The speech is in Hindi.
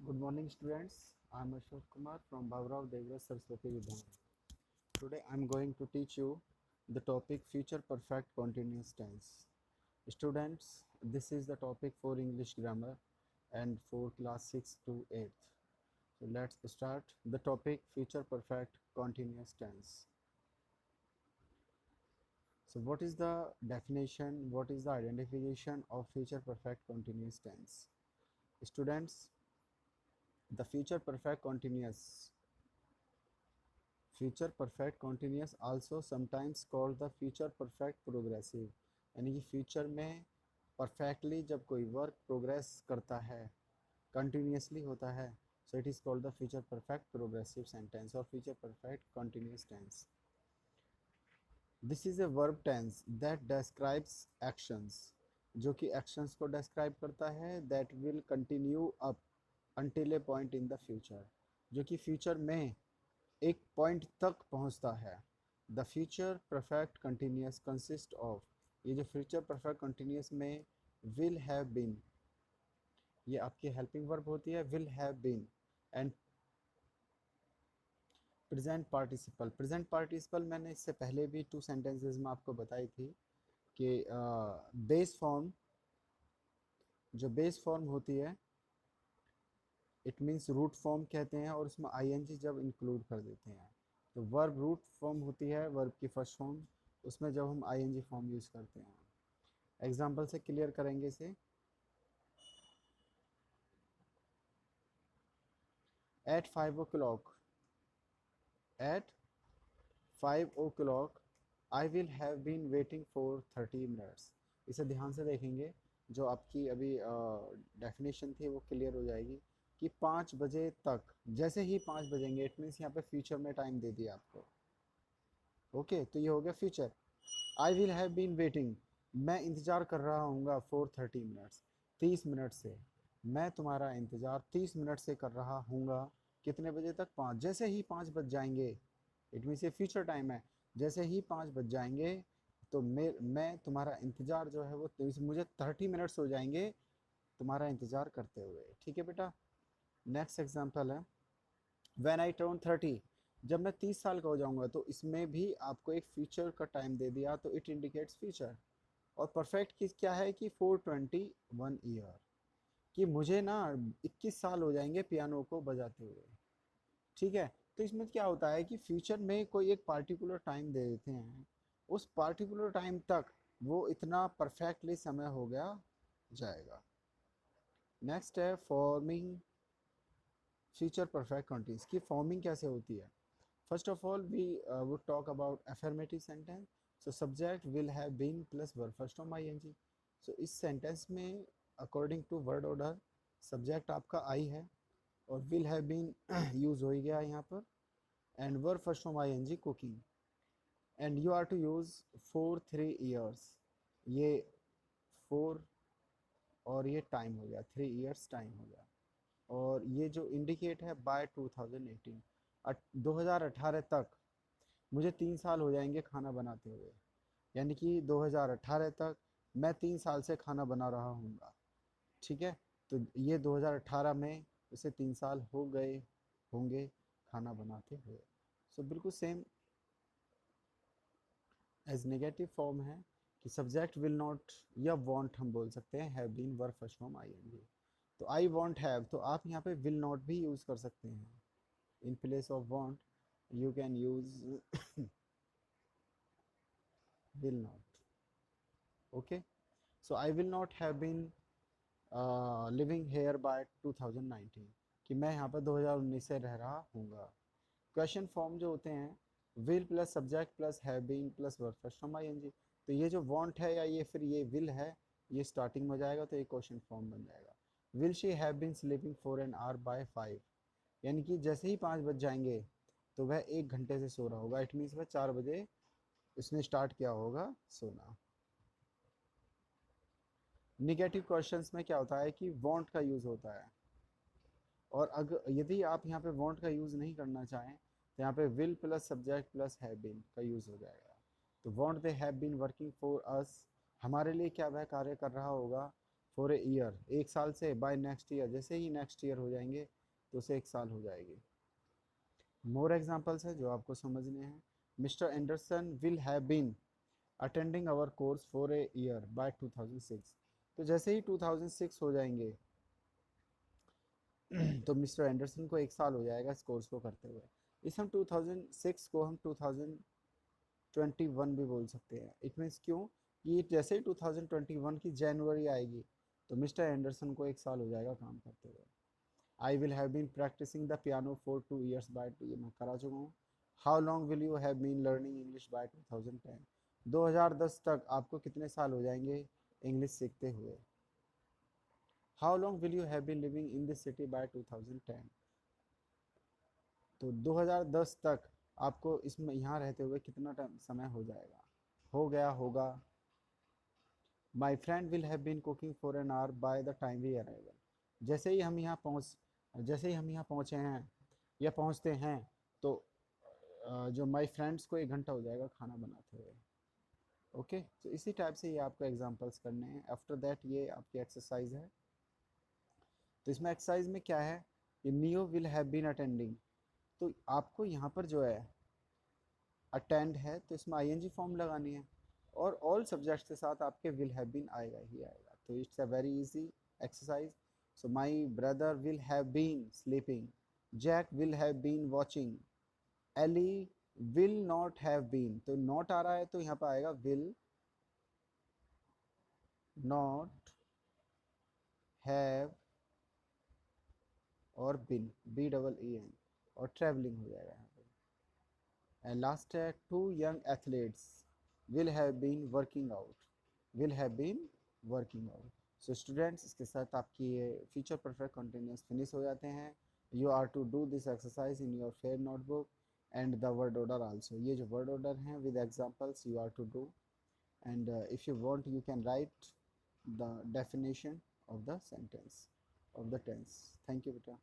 Good morning, students. I am Ashok Kumar from Bhavrao Devra Saraswati Vidyanayana. Today I am going to teach you the topic future perfect continuous tense. Students, this is the topic for English grammar and for class 6 to 8th. So let's start the topic future perfect continuous tense. So what is the definition, what is the identification of future perfect continuous tense? Students, the future perfect continuous also sometimes called the future perfect progressive, यानी कि फ्यूचर में परफेक्टली जब कोई वर्क प्रोग्रेस करता है, कंटिन्यूसली होता है, so it is called the future perfect progressive sentence और future perfect continuous tense. This is a verb tense that describes actions, जो कि एक्शंस को डिस्क्राइब करता है, that will continue up until a point in the future, जो कि फ्यूचर में एक पॉइंट तक पहुंचता है. The future perfect continuous consist of, ये जो फ्यूचर परफेक्ट कंटिन्यूस में विल हैव बीन, ये आपकी हेल्पिंग वर्ब होती है, will have been, and present participle. Present participle मैंने इससे पहले भी 2 सेंटेंसेस में आपको बताई थी कि बेस फॉर्म, जो बेस फॉर्म होती है, इट मीन्स रूट फॉर्म कहते हैं, और उसमें आईएनजी जब इंक्लूड कर देते हैं तो वर्ब रूट फॉर्म होती है, वर्ब की फर्स्ट फॉर्म, उसमें जब हम आईएनजी फॉर्म यूज़ करते हैं. एग्जांपल से क्लियर करेंगे इसे. At 5 o'clock, at 5 o'clock I will have been waiting for 30 minutes. इसे ध्यान से देखेंगे, जो आपकी अभी डेफिनेशन थी वो क्लियर हो जाएगी कि 5 बजे तक, जैसे ही 5 बजेंगे, इट मीन्स यहाँ पे फ्यूचर में टाइम दे दिया आपको. ओके, तो ये हो गया future. I will have been waiting, मैं इंतज़ार कर रहा हूँगा, फॉर 30 मिनट्स, 30 मिनट से. मैं तुम्हारा इंतज़ार 30 मिनट से कर रहा हूँगा. कितने बजे तक? 5. जैसे ही 5 बज जाएंगे, इट मीन्स ये फ्यूचर टाइम है, जैसे ही 5 बज जाएंगे तो मैं तुम्हारा इंतज़ार जो है वो, मुझे 30 मिनट्स हो जाएंगे तुम्हारा इंतज़ार करते हुए. ठीक है बेटा. नेक्स्ट एग्जाम्पल है, व्हेन आई टर्न 30, जब मैं 30 साल का हो जाऊंगा, तो इसमें भी आपको एक फ्यूचर का टाइम दे दिया, तो इट इंडिकेट्स फ्यूचर. और परफेक्ट किस क्या है कि 421 ईयर, कि मुझे ना 21 साल हो जाएंगे पियानो को बजाते हुए. ठीक है. तो इसमें क्या होता है कि फ्यूचर में कोई एक पार्टिकुलर टाइम दे देते हैं, उस पार्टिकुलर टाइम तक वो इतना परफेक्टली समय हो गया जाएगा. नेक्स्ट है फॉर्मिंग फ्यूचर परफेक्ट कंटिन्यूस की फॉर्मिंग कैसे होती है. First of all we would talk about affirmative sentence. So subject will have been plus verb first form ING. So इस सेंटेंस में according to word order subject आपका आई है, और विल हैव बीन यूज हो ही गया यहाँ पर, and verb first form ING cooking, and you are to use for 3 years. ये 4 और ये टाइम हो गया, 3 years टाइम हो गया. और ये जो इंडिकेट है बाय 2018, 2018 तक मुझे 3 साल हो जाएंगे खाना बनाते हुए, यानी कि 2018 तक मैं 3 साल से खाना बना रहा हूँगा. ठीक है. तो ये 2018 में उसे 3 साल हो गए होंगे खाना बनाते हुए. सो बिल्कुल सेम एज नेगेटिव फॉर्म है कि सब्जेक्ट विल नॉट या वॉन्ट हम बोल सकते हैं, have been verb first form ING. तो आई वॉन्ट हैव, तो आप यहाँ पे विल नॉट भी यूज़ कर सकते हैं. In place of won't you can use will not. Okay. So I will not have been living here by 2019, कि मैं यहाँ पर 2019 से रह रहा हूँगा. क्वेश्चन फॉर्म जो होते हैं, will plus subject plus have been plus verb first form ING. तो ये जो वांट है या ये फिर ये विल है, ये स्टार्टिंग में जाएगा, तो ये क्वेश्चन फॉर्म बन जाएगा. Will she have been sleeping for an hour by 5, यानी कि जैसे ही 5 बज जाएंगे तो वह 1 घंटे से सो रहा होगा. इट मीन्स वह 4 बजे उसने स्टार्ट किया होगा सोना. निगेटिव क्वेश्चंस में क्या होता है कि वांट का यूज़ होता है, और अगर यदि आप यहाँ पे वांट का यूज़ नहीं करना चाहें तो यहाँ पे will plus subject plus have been का यूज़ हो जाएगा. तो won't they have been working for us, हमारे लिए क्या वह कार्य कर रहा होगा, फॉर ए ईयर, 1 साल से, बाय नेक्स्ट ईयर, जैसे ही नेक्स्ट ईयर हो जाएंगे तो उसे 1 साल हो जाएगी। मोर एग्जाम्पल्स है जो आपको समझने हैं। Mister Anderson will have been attending our course for a year by 2006। तो जैसे ही 2006 हो जाएंगे तो मिस्टर एंडरसन को 1 साल हो जाएगा इस कोर्स को करते हुए। इस हम 2006 को हम 2021 भी बोल सकते हैं। इट मीन्स क्यों कि जैसे ही 2021 की जनवरी आएगी तो मिस्टर एंडरसन को 1 साल हो जाएगा काम करते हुए। I will have been practising the piano for 2 years by, ये मैं करा चुका हूँ। How long will you have been learning English by 2010। 2010 तक आपको कितने साल हो जाएंगे इंग्लिश सीखते हुए। How long will you have been living in this city by 2010। तो 2010 तक आपको इसमें यहाँ रहते हुए कितना टाइम समय हो जाएगा, हो गया होगा। My friend will have been cooking for an hour by the time we arrival. जैसे ही हम यहाँ पहुँचे हैं या पहुँचते हैं तो जो माई फ्रेंड्स को 1 घंटा हो जाएगा खाना बनाते हुए। ओके, तो इसी टाइप से ये आपको एग्जांपल्स करने हैं। आफ्टर दैट ये आपकी एक्सरसाइज है। तो इसमें एक्सरसाइज में क्या है कि Neo will have been attending, तो आपको यहाँ पर जो है अटेंड है तो इसमें आईएनजी फॉर्म लगानी है और ऑल सब्जेक्ट्स के साथ आपके विल हैव बीन आएगा ही आएगा। तो it's a very easy exercise. So my brother will have been sleeping, Jack will have been watching, Ellie will not have been, तो नॉट आ रहा है तो यहाँ पर आएगा विल नॉट हैव और been, B double E N, और ट्रैवलिंग हो जाएगा यहाँ पे। एंड लास्ट है two young athletes will have been working out, will have been working out. So students, इसके साथ आपकी ये फ्यूचर परफेक्ट कंटिन्यूस फिनिश हो जाते हैं। You are to do this exercise in your fair notebook and the word order also. ये जो वर्ड ऑर्डर हैं with examples you are to do, and if you want you can write the definition of the sentence of the tense. Thank you beta.